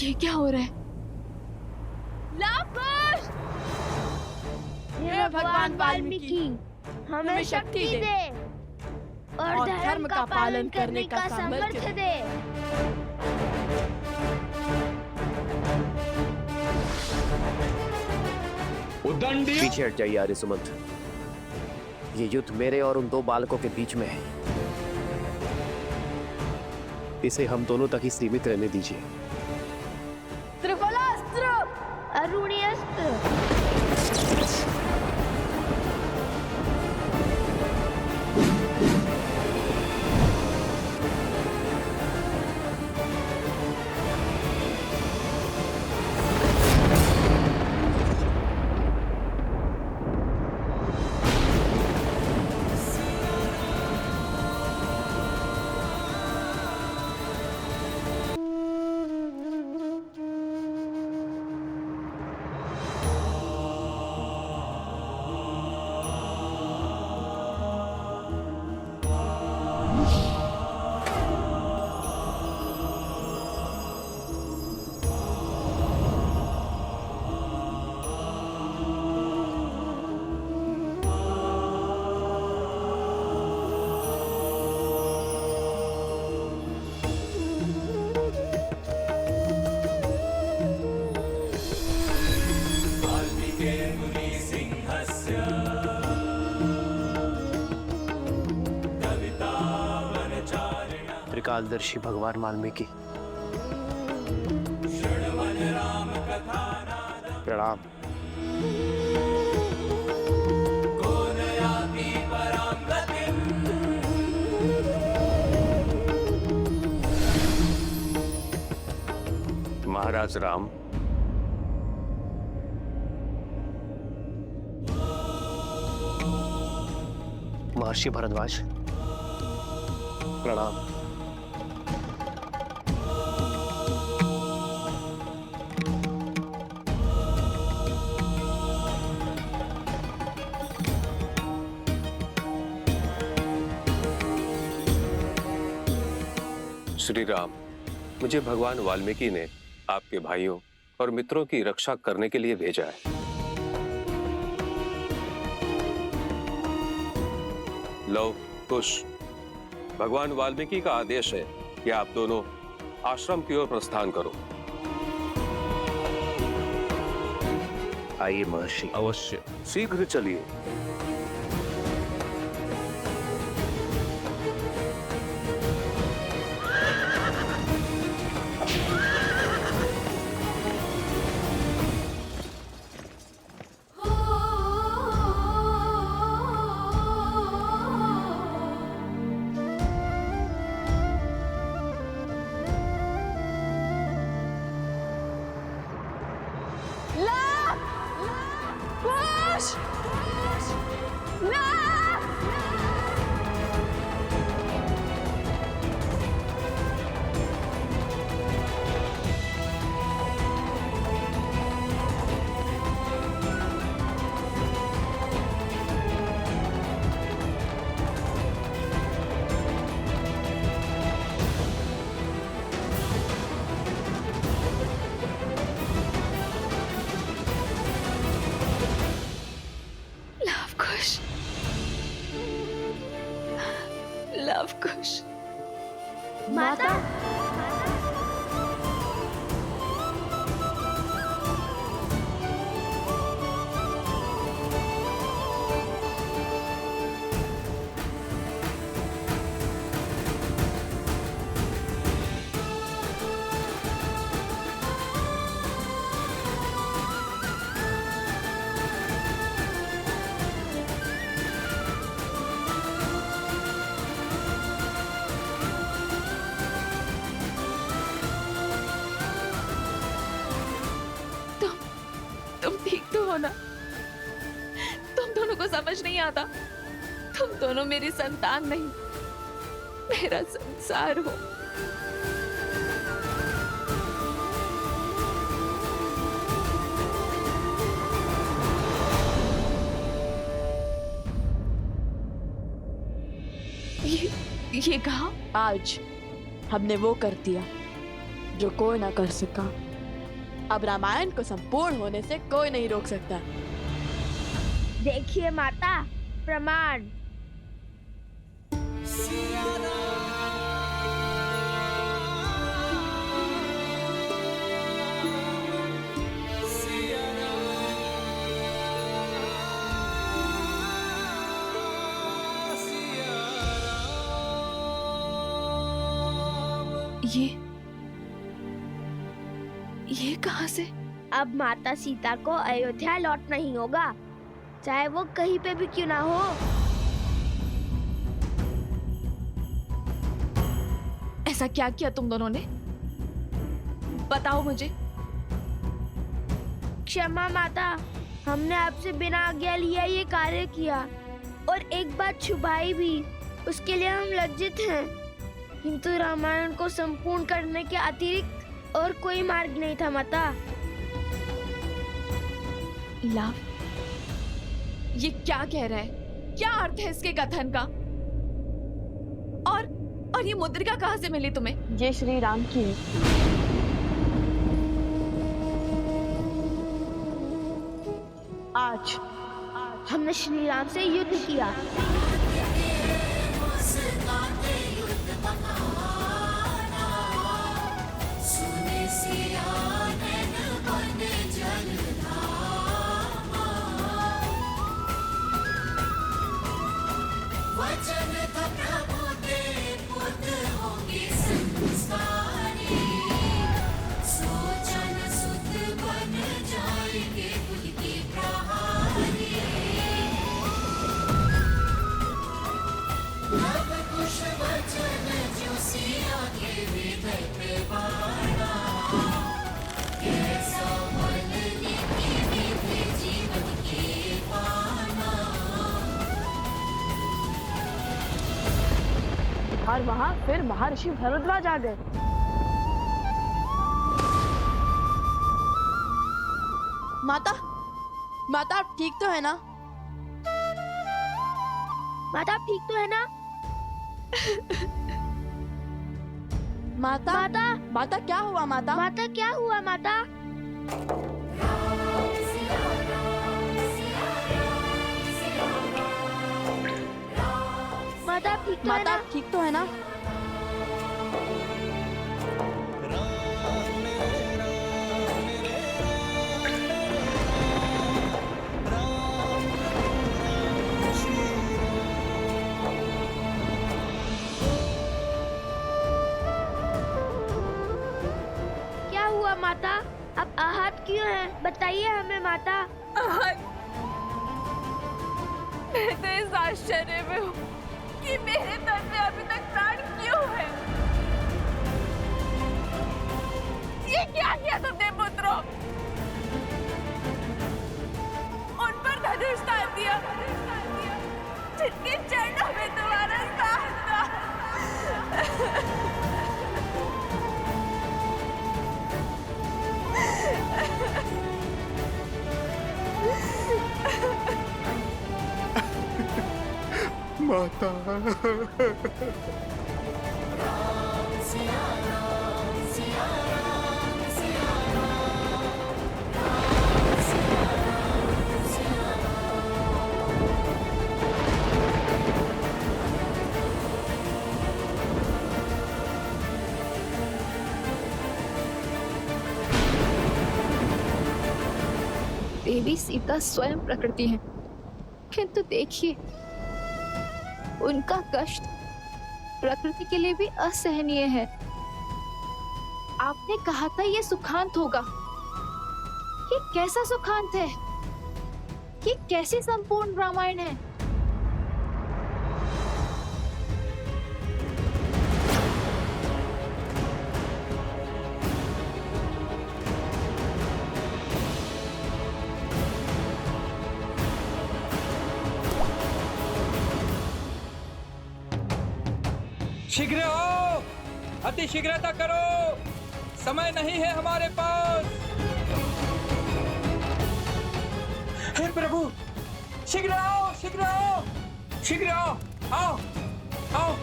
ये क्या हो रहा है? लाकुश! हे भगवान वाल्मीकि, हमें शक्ति दे और धर्म का पालन करने का सामर्थ्य दे। उद्दंडी पीछे हट जाइए आर्य सुमंत। ये युद्ध मेरे और उन दो बालकों के बीच में है। इसे हम दोनों तक ही सीमित रहने दीजिए। त्रिफलास्त्र, अरुणी अस्त्र। त्रिकालदर्शी भगवान वाल्मीकि, प्रणाम। महाराज राम, महर्षि भरद्वाज, प्रणाम। श्री राम, मुझे भगवान वाल्मीकि ने आपके भाइयों और मित्रों की रक्षा करने के लिए भेजा है। लव, कुश, भगवान वाल्मीकि का आदेश है कि आप दोनों आश्रम की ओर प्रस्थान करो। आइए महर्षि। अवश्य, शीघ्र चलिए। लवकुश, माता, तुम ठीक तो हो ना? तुम दोनों को समझ नहीं आता? तुम दोनों मेरी संतान नहीं, मेरा संसार हो। ये कहा, आज हमने वो कर दिया जो कोई ना कर सका। अब रामायण को संपूर्ण होने से कोई नहीं रोक सकता। देखिए माता, प्रमाण। ये कहाँ से? अब माता सीता को अयोध्या लौटना ही होगा, चाहे वो कहीं पे भी क्यों ना हो। ऐसा क्या किया तुम दोनों ने? बताओ मुझे। क्षमा माता, हमने आपसे बिना आज्ञा लिया ये कार्य किया और एक बात छुपाई भी, उसके लिए हम लज्जित हैं। किंतु रामायण को संपूर्ण करने के अतिरिक्त और कोई मार्ग नहीं था माता। लाभ, ये क्या कह रहा है? क्या अर्थ है इसके कथन का? और ये मुद्रिका कहाँ से मिली तुम्हें? ये श्री राम की है। आज हमने श्री राम से युद्ध किया। और वहाँ फिर महर्षि भरद्वाज आ गए। माता, माता आप ठीक तो है ना? माता आप ठीक तो है ना? माता, माता, माता क्या हुआ माता? माता क्या हुआ माता? माता आप ठीक तो है माता ना? आप ठीक तो है ना? क्या हुआ माता? आप आहत क्यों हैं? बताइए हमें माता। मैं तो इस आश्चर्य में हूँ कि मेरे तन में अभी तक प्राण क्यों है? ये क्या किया तुमने पुत्रों? उन पर धनुष तान दिया, जिनके चरणों में तुम्हारा स्थान था। माता, देवी सीता स्वयं प्रकृति है, किंतु देखिए उनका कष्ट प्रकृति के लिए भी असहनीय है। आपने कहा था ये सुखांत होगा। ये कैसा सुखांत है? ये कैसी संपूर्ण रामायण है? शीघ्र हो, अति शीघ्रता करो, समय नहीं है हमारे पास। हे प्रभु, शीघ्र आओ, शीघ्र आओ, शीघ्र आओ, आओ, आओ।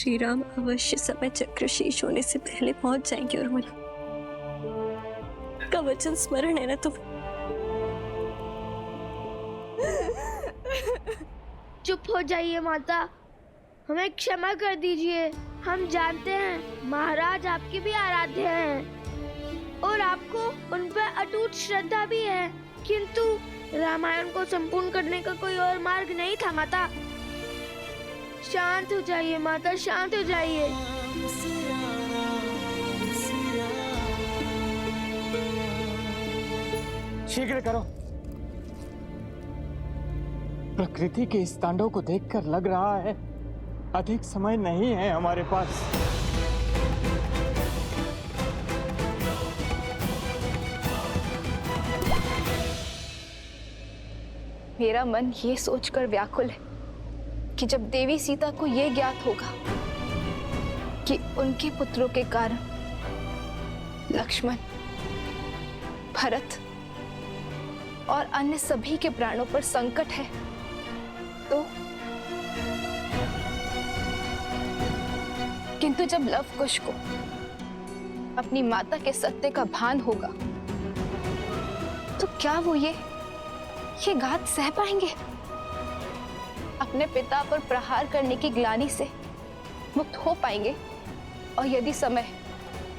श्री राम अवश्य समय चक्र शेष होने से पहले पहुंच जाएंगे। और मन का वचन स्मरण है ना तुम्हें? चुप हो जाइए माता, हमें क्षमा कर दीजिए। हम जानते हैं महाराज आपके भी आराध्य हैं और आपको उन पर अटूट श्रद्धा भी है, किंतु रामायण को संपूर्ण करने का कोई और मार्ग नहीं था माता। शांत हो जाइए माता, शांत हो जाइए। शीघ्र करो। प्रकृति के इस तांडव को देखकर लग रहा है अधिक समय नहीं है हमारे पास। मेरा मन ये सोचकर व्याकुल है कि जब देवी सीता को यह ज्ञात होगा कि उनके पुत्रों के कारण लक्ष्मण, भरत और अन्य सभी के प्राणों पर संकट है, तो किंतु जब लव कुश को अपनी माता के सत्य का भान होगा तो क्या वो ये घात सह पाएंगे? अपने पिता पर प्रहार करने की ग्लानि से मुक्त हो पाएंगे? और यदि समय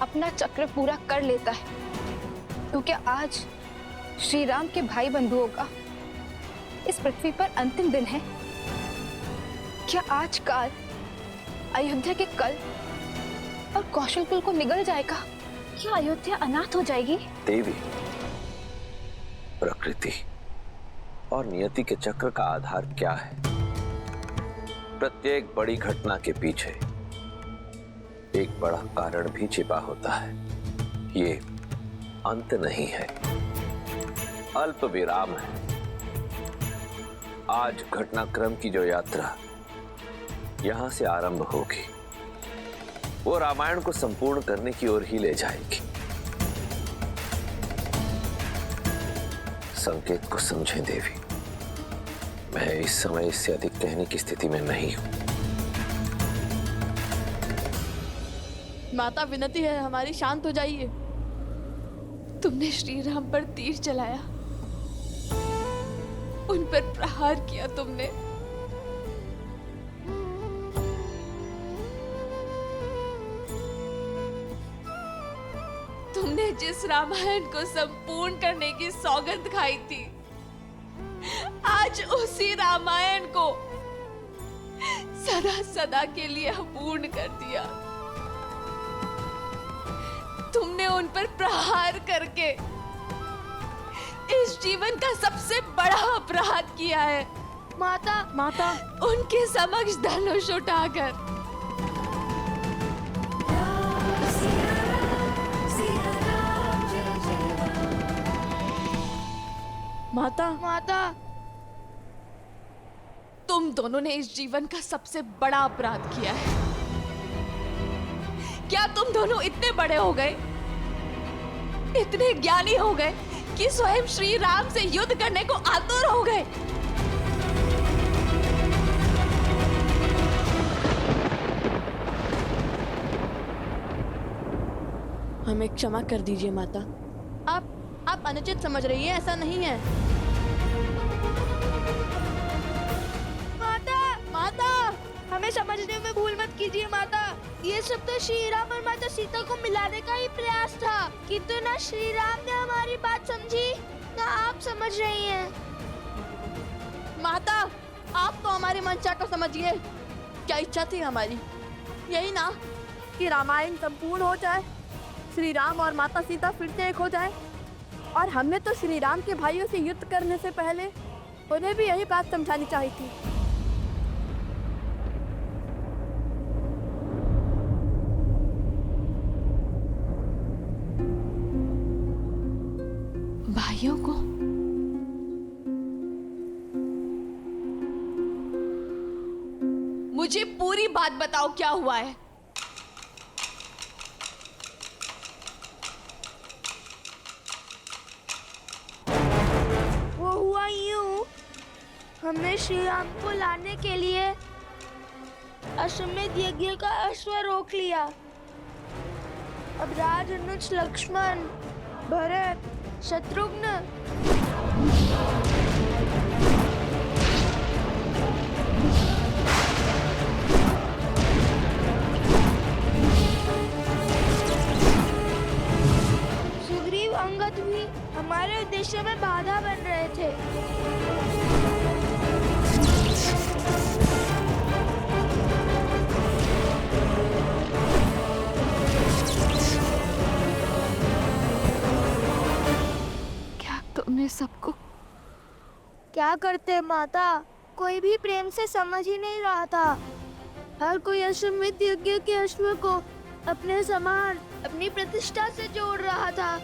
अपना चक्र पूरा कर लेता है तो क्या आज श्री राम के भाई बंधुओं का इस पृथ्वी पर अंतिम दिन है? क्या आज काल अयोध्या के कल और कौशलकुल को निगल जाएगा? क्या अयोध्या अनाथ हो जाएगी? देवी, प्रकृति और नियति के चक्र का आधार क्या है? प्रत्येक बड़ी घटना के पीछे एक बड़ा कारण भी छिपा होता है। ये अंत नहीं है, अल्प विराम है। आज घटनाक्रम की जो यात्रा यहां से आरंभ होगी वो रामायण को संपूर्ण करने की ओर ही ले जाएगी। संकेत को समझें देवी, मैं इस समय इससे अधिक कहने की स्थिति में नहीं हूं। माता विनती है हमारी, शांत हो जाइए। तुमने श्री राम पर तीर चलाया, उन पर प्रहार किया तुमने। तुमने जिस रामायण को संपूर्ण करने की सौगंध खाई थी, आज उसी रामायण को सदा सदा के लिए अपूर्ण कर दिया। तुमने उन पर प्रहार करके इस जीवन का सबसे बड़ा अपराध किया है। माता उनके समक्ष धनुष उठाकर। माता तुम दोनों ने इस जीवन का सबसे बड़ा अपराध किया है। क्या तुम दोनों इतने बड़े हो गए, इतने ज्ञानी हो गए कि स्वयं श्री राम से युद्ध करने को आतुर हो गए? हमें क्षमा कर दीजिए माता। आप अनुचित समझ रही हैं, ऐसा नहीं है। माता हमें समझने में भूल मत कीजिए माता। ये सब तो श्री राम और माता सीता को मिलाने का ही प्रयास था, किंतु ना श्री राम ने हमारी बात समझी ना आप समझ रही हैं। माता आप तो हमारी मंशा को समझिए। क्या इच्छा थी हमारी? यही ना कि रामायण संपूर्ण हो जाए, श्री राम और माता सीता फिर से एक हो जाए। और हमने तो श्री राम के भाइयों से युद्ध करने से पहले उन्हें भी यही बात समझानी चाहिए थी। भाइयों को? मुझे पूरी बात बताओ, क्या हुआ है? वो हुआ यूं, हमने श्री राम को लाने के लिए अश्वमेध यज्ञ का अश्व रोक लिया। अब राज अनुज लक्ष्मण, भरत, शत्रुघ्न सुग्रीव, अंगद भी हमारे उद्देश्य में बाधा बन रहे थे। क्या तुमने सबको क्या करते माता, कोई भी प्रेम से समझ ही नहीं रहा था। हर कोई अश्वमेध यज्ञ के अश्व को अपने समान, अपनी प्रतिष्ठा से जोड़ रहा था।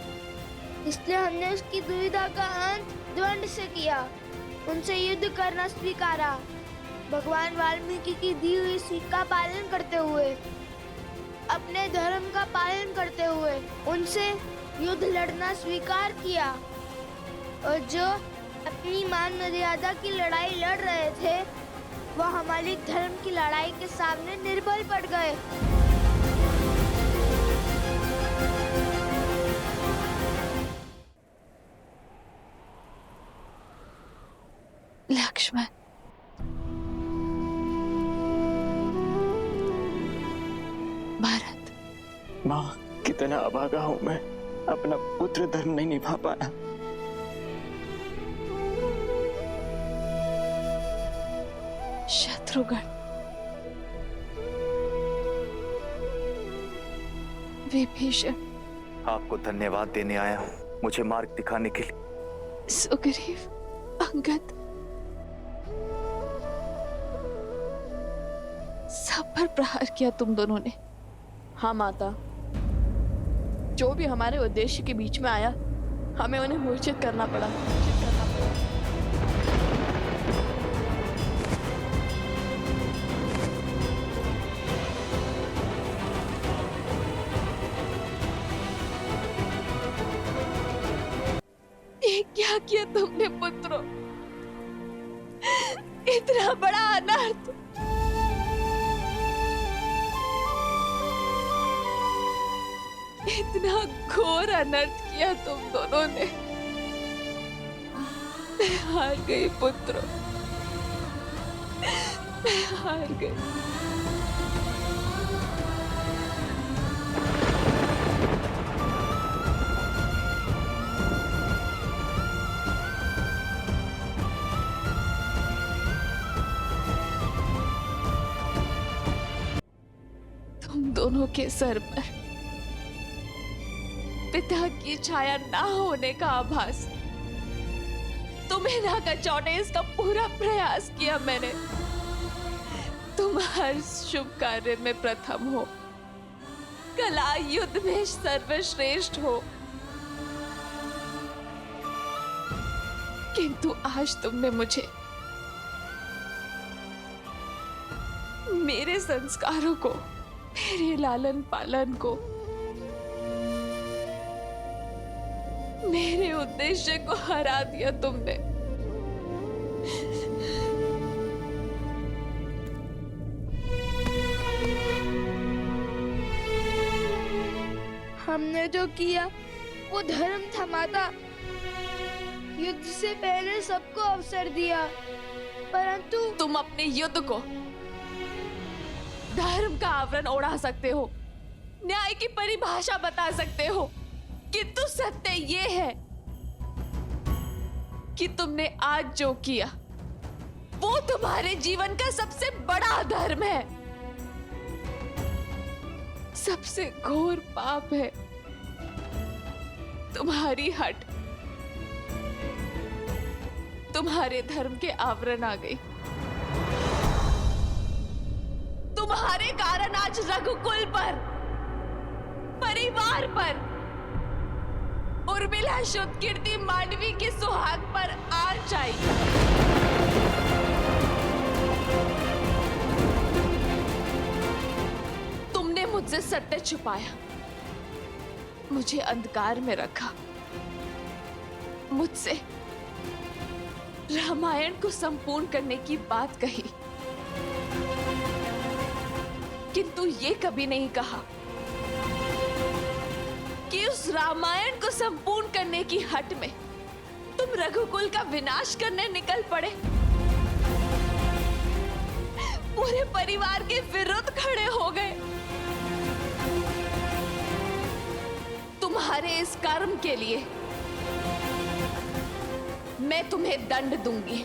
इसलिए हमने उसकी दुविधा का अंत द्वंद से किया, उनसे युद्ध करना स्वीकारा। भगवान वाल्मीकि की दी हुई सीख का पालन करते हुए, अपने धर्म का पालन करते हुए उनसे युद्ध लड़ना स्वीकार किया। और जो अपनी मान मर्यादा की लड़ाई लड़ रहे थे, वह हमारी धर्म की लड़ाई के सामने निर्बल पड़ गए। लक्ष्मण, भरत, माँ, कितना अभागा हूँ मैं, अपना पुत्र धर्म नहीं निभा पाया। शत्रुघ्न, विभीषण, आपको धन्यवाद देने आया हूँ, मुझे मार्ग दिखाने के लिए। सुग्रीव, अंगद, सब पर प्रहार किया तुम दोनों ने। हाँ माता, जो भी हमारे उद्देश्य के बीच में आया, हमें उन्हें मूर्छित करना पड़ा। ये क्या किया तुमने पुत्रों? इतना बड़ा अनर्थ, इतना घोर अनर्थ किया तुम दोनों ने। मैं हार गई पुत्रों, मैं हार गई। तुम दोनों के सर पर पिता की छाया ना होने का आभास, तुम्हें ना कचौने इसका पूरा प्रयास किया मैंने। तुम हर शुभ कार्य में प्रथम हो, कला युद्ध में सर्वश्रेष्ठ हो, किंतु आज तुमने मुझे मेरे संस्कारों को, मेरे लालन पालन को, मेरे उद्देश्य को हरा दिया तुमने। हमने जो किया वो धर्म था माता। युद्ध से पहले सबको अवसर दिया, परंतु तुम अपने युद्ध को धर्म का आवरण ओढ़ा सकते हो, न्याय की परिभाषा बता सकते हो, किंतु सत्य ये है कि तुमने आज जो किया वो तुम्हारे जीवन का सबसे बड़ा धर्म है, सबसे घोर पाप है। तुम्हारी हट तुम्हारे धर्म के आवरण आ गई। तुम्हारे कारण आज रघुकुल पर, परिवार पर, उर्मिला शुद्ध कीर्ति मांडवी के सुहाग पर आँच आई। तुमने मुझसे सत्य छुपाया, मुझे अंधकार में रखा, मुझसे रामायण को संपूर्ण करने की बात कही, किंतु ये कभी नहीं कहा कि उस रामायण को संपूर्ण करने की हट में तुम रघुकुल का विनाश करने निकल पड़े, पूरे परिवार के विरुद्ध खड़े हो गए। तुम्हारे इस कर्म के लिए मैं तुम्हें दंड दूंगी।